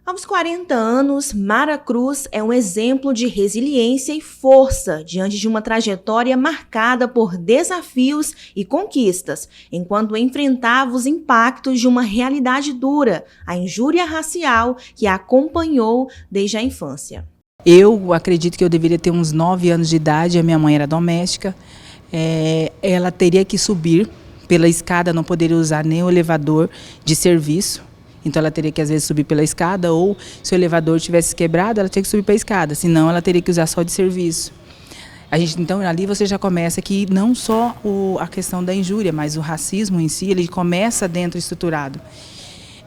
Aos 40 anos, Mara Cruz é um exemplo de resiliência e força diante de uma trajetória marcada por desafios e conquistas, enquanto enfrentava os impactos de uma realidade dura, a injúria racial que a acompanhou desde a infância. Eu acredito que eu deveria ter uns 9 anos de idade, a minha mãe era doméstica, ela teria que subir pela escada, não poderia usar nem o elevador de serviço. Então ela teria que às vezes subir pela escada, ou se o elevador tivesse quebrado, ela tinha que subir para a escada, senão ela teria que usar só de serviço. Então ali você já começa que não só a questão da injúria, mas o racismo em si, ele começa dentro estruturado.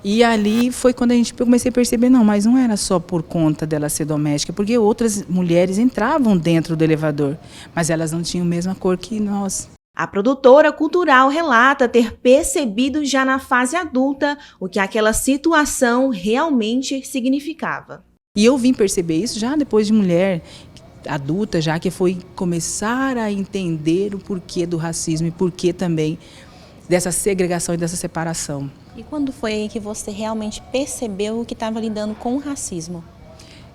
E ali foi quando eu comecei a perceber, não, mas não era só por conta dela ser doméstica, porque outras mulheres entravam dentro do elevador, mas elas não tinham a mesma cor que nós. A produtora cultural relata ter percebido já na fase adulta o que aquela situação realmente significava. E eu vim perceber isso já depois de mulher adulta, já que foi começar a entender o porquê do racismo e porquê também dessa segregação e dessa separação. E quando foi aí que você realmente percebeu que estava lidando com o racismo?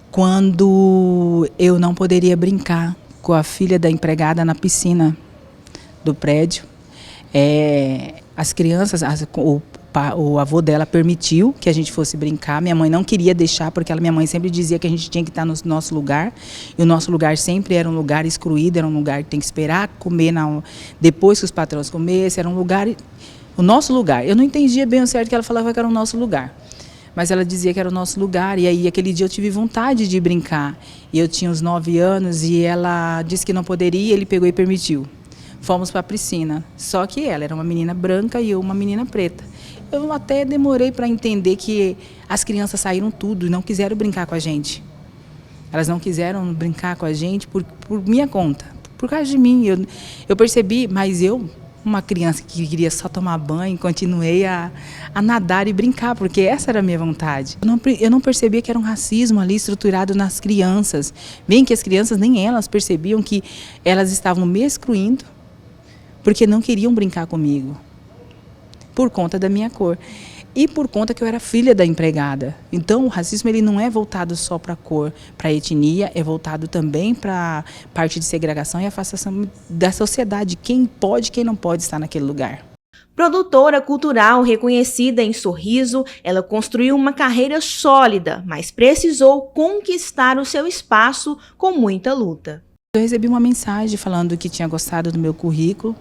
Quando eu não poderia brincar com a filha da empregada na piscina do prédio. As crianças, o avô dela permitiu que a gente fosse brincar. Minha mãe não queria deixar, porque minha mãe sempre dizia que a gente tinha que estar no nosso lugar. E o nosso lugar sempre era um lugar excluído, era um lugar que tem que esperar comer depois que os patrões comessem. Era um lugar, o nosso lugar. Eu não entendia bem o certo que ela falava que era o nosso lugar. Mas ela dizia que era o nosso lugar, e aí aquele dia eu tive vontade de brincar. E eu tinha uns 9 anos e ela disse que não poderia, ele pegou e permitiu. Fomos para a piscina, só que ela era uma menina branca e eu uma menina preta. Eu até demorei para entender que as crianças saíram tudo e não quiseram brincar com a gente. Elas não quiseram brincar com a gente por minha conta, por causa de mim. Eu percebi, mas eu, uma criança que queria só tomar banho, continuei a nadar e brincar, porque essa era a minha vontade. Eu não percebia que era um racismo ali estruturado nas crianças. Bem que as crianças, nem elas percebiam que elas estavam me excluindo, porque não queriam brincar comigo, por conta da minha cor. E por conta que eu era filha da empregada. Então o racismo ele não é voltado só para a cor, para a etnia, é voltado também para a parte de segregação e afastação da sociedade. Quem pode, quem não pode estar naquele lugar. Produtora cultural reconhecida em Sorriso, ela construiu uma carreira sólida, mas precisou conquistar o seu espaço com muita luta. Eu recebi uma mensagem falando que tinha gostado do meu currículo.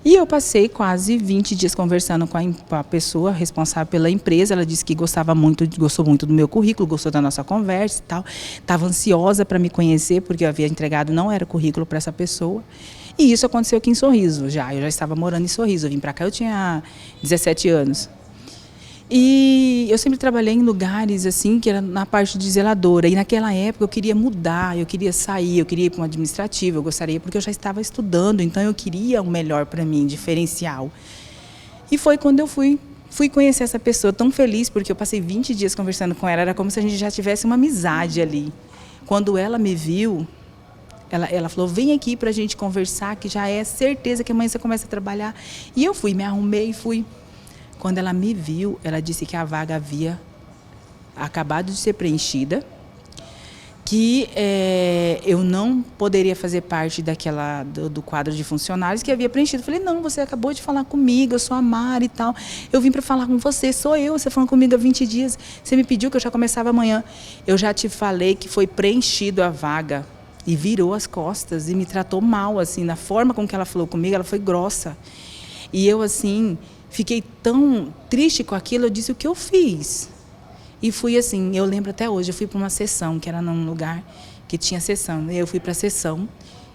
E eu passei quase 20 dias conversando com a pessoa responsável pela empresa. Ela disse que gostou muito do meu currículo, gostou da nossa conversa e tal. Estava ansiosa para me conhecer, porque eu havia entregado, não era currículo para essa pessoa. E isso aconteceu aqui em Sorriso, eu já estava morando em Sorriso. Eu vim para cá, eu tinha 17 anos. E eu sempre trabalhei em lugares assim, que era na parte de zeladora. E naquela época eu queria mudar, eu queria sair, eu queria ir para um administrativo, eu gostaria, porque eu já estava estudando, então eu queria um melhor para mim, diferencial. E foi quando eu fui conhecer essa pessoa, tão feliz, porque eu passei 20 dias conversando com ela, era como se a gente já tivesse uma amizade ali. Quando ela me viu, ela falou, vem aqui para a gente conversar, que já é certeza que amanhã você começa a trabalhar. E eu fui, me arrumei e fui. Quando ela me viu, ela disse que a vaga havia acabado de ser preenchida, que eu não poderia fazer parte do quadro de funcionários que havia preenchido. Eu falei, não, você acabou de falar comigo, eu sou a Mara e tal. Eu vim para falar com você, sou eu, você falando comigo há 20 dias. Você me pediu que eu já começava amanhã. Eu já te falei que foi preenchido a vaga. E virou as costas e me tratou mal, assim, na forma com que ela falou comigo, ela foi grossa. E eu, assim, fiquei tão triste com aquilo, eu disse o que eu fiz. E fui assim, eu lembro até hoje, eu fui para uma sessão, que era num lugar que tinha sessão. E eu fui para a sessão,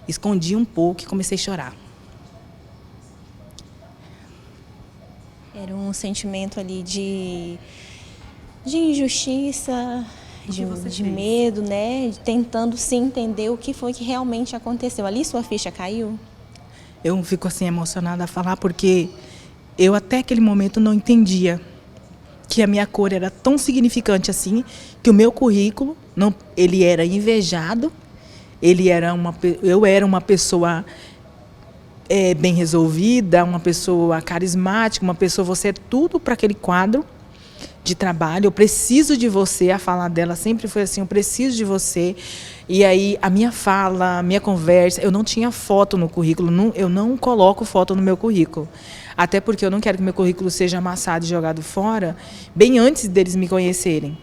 escondi um pouco e comecei a chorar. Era um sentimento ali de injustiça, de medo, né? Tentando se entender o que foi que realmente aconteceu. Ali sua ficha caiu? Eu fico assim emocionada a falar, porque eu até aquele momento não entendia que a minha cor era tão significante assim, que o meu currículo, não, ele era invejado, eu era uma pessoa bem resolvida, uma pessoa carismática, uma pessoa, você é tudo para aquele quadro, de trabalho, eu preciso de você, a fala dela sempre foi assim, eu preciso de você. E aí a minha fala, a minha conversa, eu não tinha foto no currículo, eu não coloco foto no meu currículo. Até porque eu não quero que meu currículo seja amassado e jogado fora, bem antes deles me conhecerem.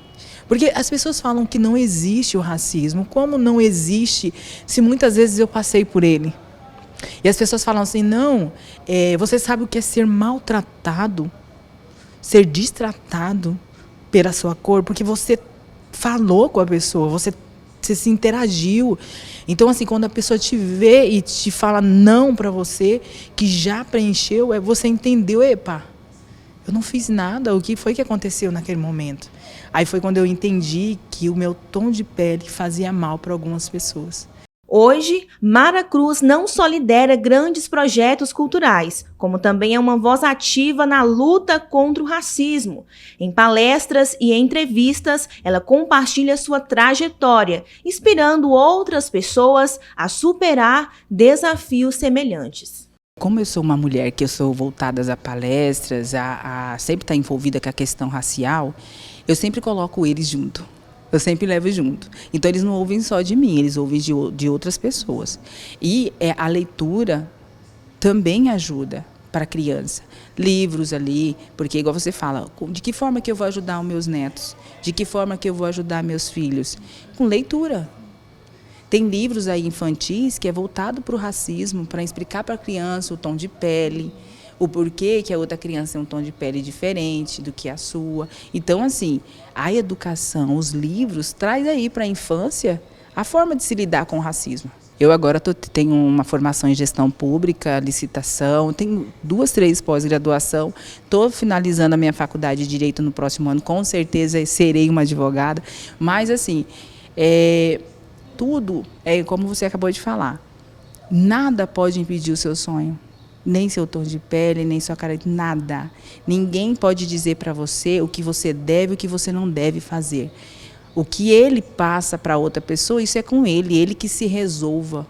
Porque as pessoas falam que não existe o racismo. Como não existe, se muitas vezes eu passei por ele? E as pessoas falam assim, não, você sabe o que é ser maltratado? Ser destratado pela sua cor? Porque você falou com a pessoa, você se interagiu. Então, assim, quando a pessoa te vê e te fala não para você, que já preencheu, você entendeu, epa, eu não fiz nada, o que foi que aconteceu naquele momento? Aí foi quando eu entendi que o meu tom de pele fazia mal para algumas pessoas. Hoje, Mara Cruz não só lidera grandes projetos culturais, como também é uma voz ativa na luta contra o racismo. Em palestras e entrevistas, ela compartilha sua trajetória, inspirando outras pessoas a superar desafios semelhantes. Como eu sou uma mulher que eu sou voltada a palestras, a sempre estar envolvida com a questão racial, eu sempre coloco eles junto. Eu sempre levo junto. Então, eles não ouvem só de mim, eles ouvem de outras pessoas. E a leitura também ajuda para a criança. Livros ali, porque igual você fala, de que forma que eu vou ajudar os meus netos? De que forma que eu vou ajudar meus filhos? Com leitura. Tem livros aí infantis que é voltado para o racismo, para explicar para a criança o tom de pele, o porquê que a outra criança tem um tom de pele diferente do que a sua. Então, assim, a educação, os livros, traz aí para a infância a forma de se lidar com o racismo. Eu agora tenho uma formação em gestão pública, licitação, tenho 2, 3 pós-graduação, estou finalizando a minha faculdade de Direito no próximo ano, com certeza serei uma advogada, mas, assim, tudo é como você acabou de falar, nada pode impedir o seu sonho. Nem seu tom de pele, nem sua cara, nada. Ninguém pode dizer para você o que você deve e o que você não deve fazer. O que ele passa para outra pessoa, isso é com ele que se resolva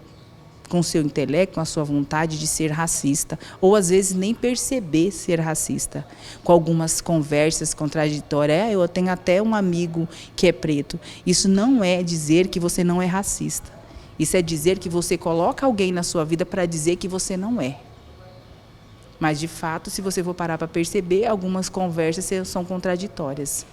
com o seu intelecto, com a sua vontade de ser racista. Ou, às vezes, nem perceber ser racista. Com algumas conversas contraditórias. Eu tenho até um amigo que é preto. Isso não é dizer que você não é racista. Isso é dizer que você coloca alguém na sua vida para dizer que você não é. Mas, de fato, se você for parar para perceber, algumas conversas são contraditórias.